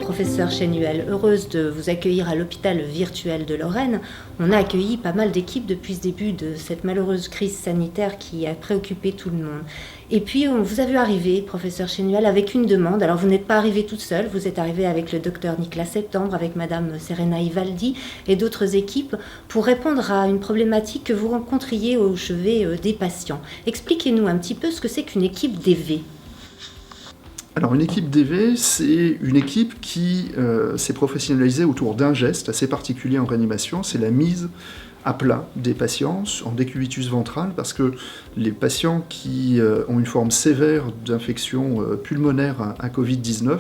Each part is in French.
professeur Chenuel. Heureuse de vous accueillir à l'hôpital virtuel de Lorraine. On a accueilli pas mal d'équipes depuis ce début de cette malheureuse crise sanitaire qui a préoccupé tout le monde. Et puis, on vous a vu arriver, professeur Chenuel, avec une demande. Alors, vous n'êtes pas arrivé toute seule, vous êtes arrivé avec le docteur Nicolas Septembre, avec madame Serena Ivaldi et d'autres équipes pour répondre à une problématique que vous rencontriez au chevet des patients. Expliquez-nous un petit peu ce que c'est qu'une équipe d'EV. Alors une équipe d'EV, c'est une équipe qui s'est professionnalisée autour d'un geste assez particulier en réanimation, c'est la mise à plat des patients en décubitus ventral, parce que les patients qui ont une forme sévère d'infection pulmonaire à Covid-19,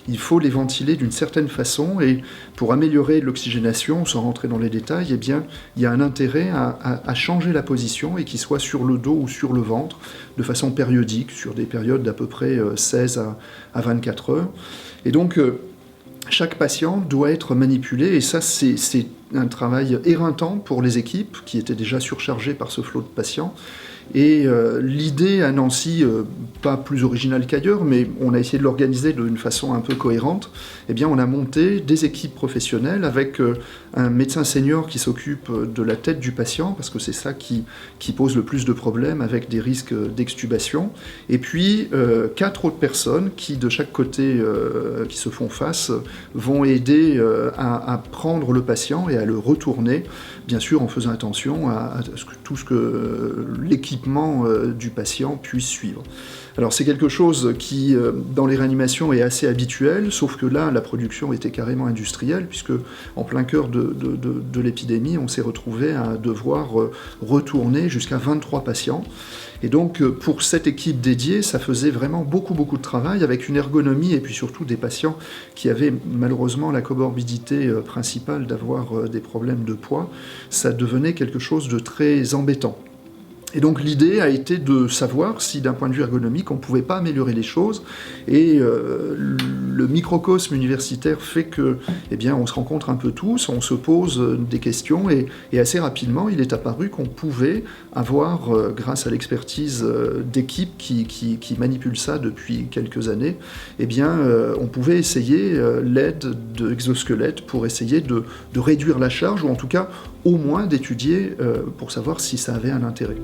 il faut les ventiler d'une certaine façon, et pour améliorer l'oxygénation, sans rentrer dans les détails, eh bien, il y a un intérêt à changer la position et qu'il soit sur le dos ou sur le ventre, de façon périodique, sur des périodes d'à peu près 16 à 24 heures. Et donc, chaque patient doit être manipulé, et ça, c'est un travail éreintant pour les équipes, qui étaient déjà surchargées par ce flot de patients. Et l'idée à Nancy, pas plus originale qu'ailleurs, mais on a essayé de l'organiser d'une façon un peu cohérente, eh bien on a monté des équipes professionnelles avec un médecin senior qui s'occupe de la tête du patient, parce que c'est ça qui pose le plus de problèmes avec des risques d'extubation, et puis 4 autres personnes qui de chaque côté qui se font face vont aider à prendre le patient et à le retourner, bien sûr en faisant attention à tout ce que l'équipement du patient puisse suivre. Alors c'est quelque chose qui, dans les réanimations, est assez habituel, sauf que là, la production était carrément industrielle, puisque en plein cœur de l'épidémie, on s'est retrouvé à devoir retourner jusqu'à 23 patients. Et donc, pour cette équipe dédiée, ça faisait vraiment beaucoup de travail, avec une ergonomie et puis surtout des patients qui avaient malheureusement la comorbidité principale d'avoir des problèmes de poids. Ça devenait quelque chose de très embêtant. Et donc l'idée a été de savoir si d'un point de vue ergonomique on ne pouvait pas améliorer les choses, et le microcosme universitaire fait que, eh bien, on se rencontre un peu tous, on se pose des questions, et assez rapidement il est apparu qu'on pouvait avoir, grâce à l'expertise d'équipes qui manipulent ça depuis quelques années, eh bien on pouvait essayer l'aide d'exosquelettes pour essayer de réduire la charge, ou en tout cas au moins d'étudier pour savoir si ça avait un intérêt.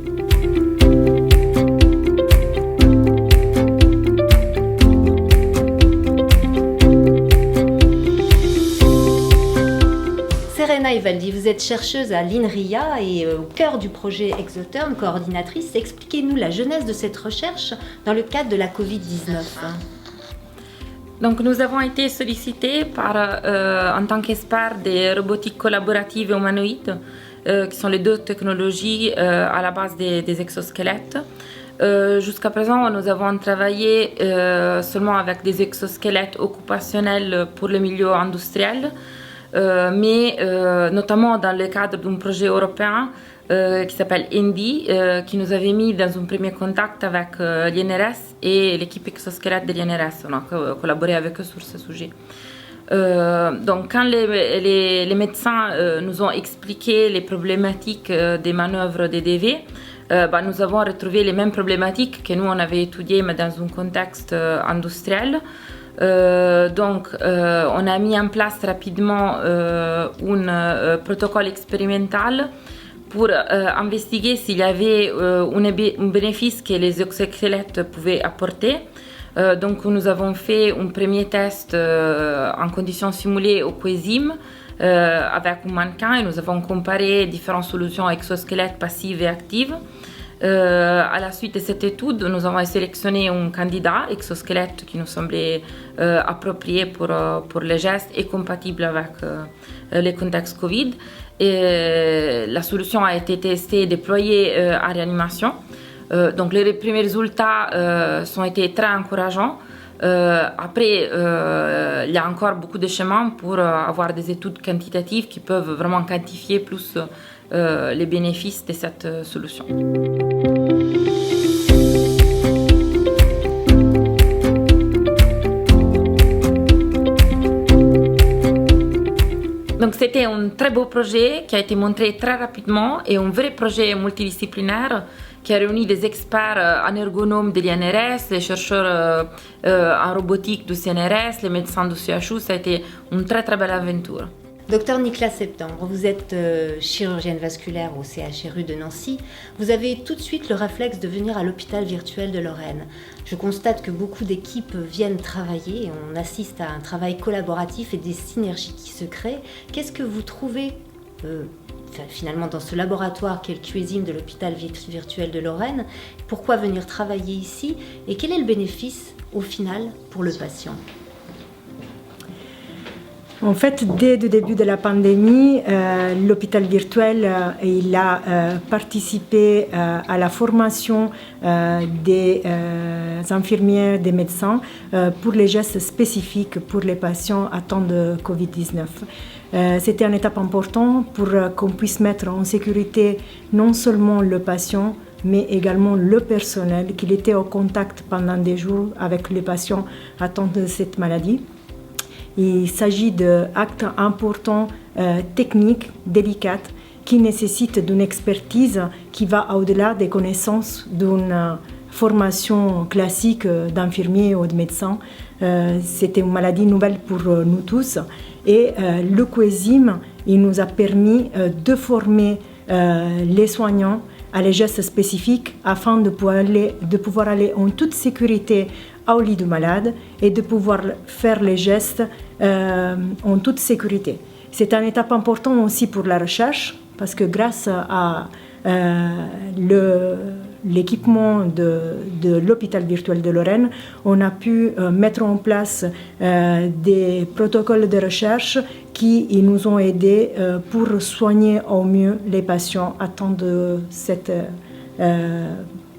Serena Ivaldi, vous êtes chercheuse à l'INRIA et au cœur du projet Exotherm, coordinatrice. Expliquez-nous la genèse de cette recherche dans le cadre de la Covid-19. Donc, nous avons été sollicités en tant qu'experts des robotiques collaboratives et humanoïdes, qui sont les deux technologies à la base des exosquelettes. Jusqu'à présent, nous avons travaillé seulement avec des exosquelettes occupationnels pour le milieu industriel, mais notamment dans le cadre d'un projet européen qui s'appelle ENDI, qui nous avait mis dans un premier contact avec l'INRS et l'équipe exosquelette de l'INRS. On a collaboré avec eux sur ce sujet. Donc quand les médecins nous ont expliqué les problématiques des manœuvres des DV, nous avons retrouvé les mêmes problématiques que nous on avait étudiées, mais dans un contexte industriel. Donc on a mis en place rapidement un protocole expérimental pour investiguer s'il y avait un bénéfice que les exosquelettes pouvaient apporter. Donc nous avons fait un premier test en conditions simulées au Quesim avec un mannequin, et nous avons comparé différentes solutions exosquelettes passives et actives. À la suite de cette étude, nous avons sélectionné un candidat exosquelette qui nous semblait approprié pour les gestes et compatible avec les contextes Covid. Et la solution a été testée et déployée en réanimation. Donc les premiers résultats ont été très encourageants. Après, il y a encore beaucoup de chemins pour avoir des études quantitatives qui peuvent vraiment quantifier plus les bénéfices de cette solution. Donc Donc c'était un très beau projet qui a été montré très rapidement et un vrai projet multidisciplinaire qui a réuni des experts en ergonomes de l'INRS, les chercheurs en robotique du CNRS, les médecins du CHU. Ça a été une très très belle aventure. Docteur Nicolas Septembre, vous êtes chirurgienne vasculaire au CHRU de Nancy. Vous avez tout de suite le réflexe de venir à l'hôpital virtuel de Lorraine. Je constate que beaucoup d'équipes viennent travailler et on assiste à un travail collaboratif et des synergies qui se créent. Qu'est-ce que vous trouvez finalement dans ce laboratoire qu'est le QESIM de l'hôpital virtuel de Lorraine? Pourquoi venir travailler ici et quel est le bénéfice au final pour le patient? En fait, dès le début de la pandémie, l'hôpital virtuel il a participé à la formation des infirmières, des médecins pour les gestes spécifiques pour les patients atteints de Covid-19. C'était une étape importante pour qu'on puisse mettre en sécurité non seulement le patient, mais également le personnel qui était en contact pendant des jours avec les patients atteints de cette maladie. Il s'agit d'actes importants, techniques, délicats, qui nécessitent d'une expertise qui va au-delà des connaissances d'une formation classique d'infirmier ou de médecin. C'était une maladie nouvelle pour nous tous. Et le QESIM, il nous a permis de former les soignants à les gestes spécifiques afin de pouvoir aller en toute sécurité au lit du malade et de pouvoir faire les gestes en toute sécurité. C'est une étape importante aussi pour la recherche parce que grâce à l'équipement de l'hôpital virtuel de Lorraine, on a pu mettre en place des protocoles de recherche qui nous ont aidés pour soigner au mieux les patients atteints de cette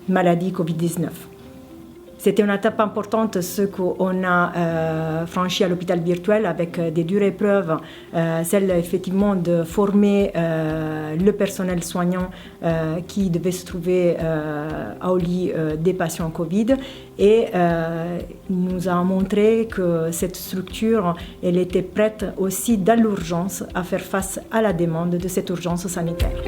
maladie Covid-19. C'était une étape importante ce qu'on a franchi à l'hôpital virtuel avec des dures épreuves, celle effectivement de former le personnel soignant qui devait se trouver au lit des patients Covid et nous a montré que cette structure elle était prête aussi dans l'urgence à faire face à la demande de cette urgence sanitaire.